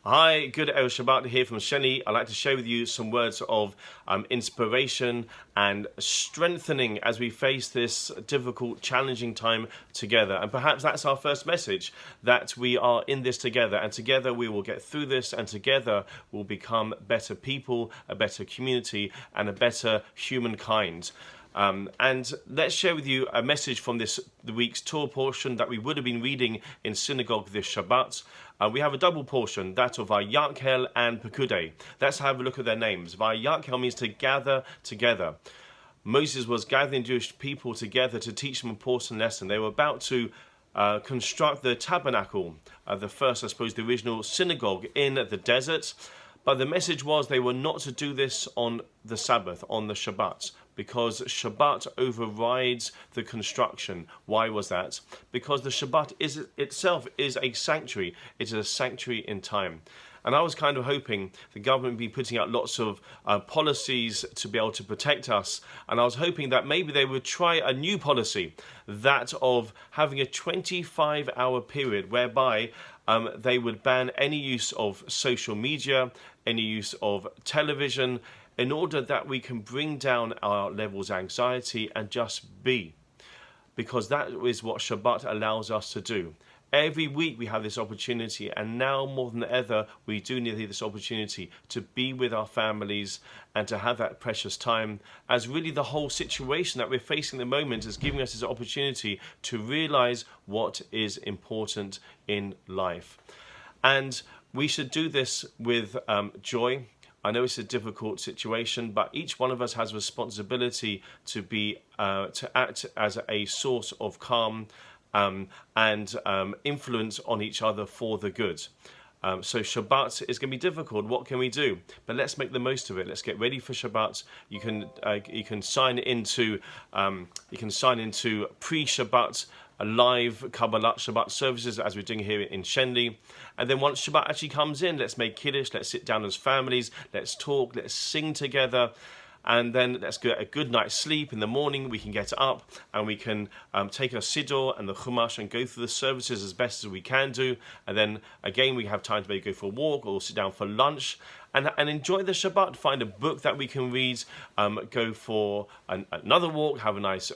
Hi, good Erev Shabbat here from Sheni. I'd like to share with you some words of inspiration and strengthening as we face this difficult, challenging time together. And perhaps that's our first message, that we are in this together, and together we will get through this, and together we'll become better people, a better community, and a better humankind. And let's share with you a message from the week's Torah portion that we would have been reading in synagogue this Shabbat. We have a double portion, that of Vayakhel and Pekudei. Let's have a look at their names. Vayakhel means to gather together. Moses was gathering Jewish people together to teach them an important lesson. They were about to construct the tabernacle, the first, I suppose, the original synagogue in the desert. But the message was they were not to do this on the Sabbath, on the Shabbat, because Shabbat overrides the construction. Why was that? Because the Shabbat itself is a sanctuary. It is a sanctuary in time. And I was kind of hoping the government would be putting out lots of policies to be able to protect us. And I was hoping that maybe they would try a new policy, that of having a 25-hour period whereby they would ban any use of social media, any use of television, in order that we can bring down our levels of anxiety and just be. Because that is what Shabbat allows us to do. Every week we have this opportunity, and now more than ever we do need this opportunity to be with our families and to have that precious time, as really the whole situation that we're facing at the moment is giving us this opportunity to realize what is important in life. And we should do this with joy. I know it's a difficult situation, but each one of us has a responsibility to act as a source of calm and influence on each other for the good. So Shabbat is going to be difficult. What can we do? But let's make the most of it. Let's get ready for Shabbat. You can sign into pre-Shabbat live Kabbalah Shabbat services as we're doing here in Shenli. And then once Shabbat actually comes in, let's make Kiddush, let's sit down as families, let's talk, let's sing together. And then let's get a good night's sleep. In the morning we can get up and we can take our Siddur and the Chumash and go through the services as best as we can do. And then again we have time to maybe go for a walk or sit down for lunch and enjoy the Shabbat. Find a book that we can read, go for another walk, have a nice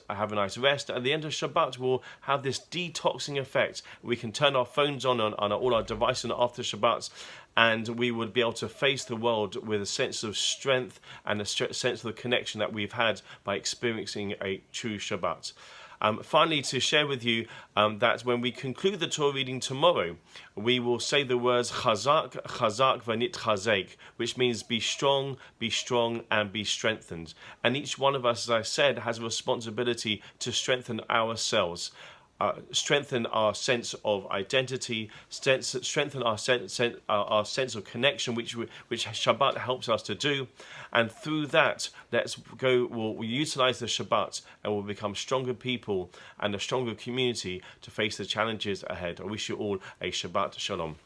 rest. At the end of Shabbat we'll have this detoxing effect. We can turn our phones on all our devices after Shabbat, and we would be able to face the world with a sense of strength and a sense of the connection that we've had by experiencing a true Shabbat. Finally, to share with you that when we conclude the Torah reading tomorrow, we will say the words Chazak, Chazak, Vanit Chazek, which means be strong, and be strengthened. And each one of us, as I said, has a responsibility to strengthen ourselves. Strengthen our sense of identity, strengthen our sense of connection, which Shabbat helps us to do, and through that, we'll utilize the Shabbat and we'll become stronger people and a stronger community to face the challenges ahead. I wish you all a Shabbat Shalom.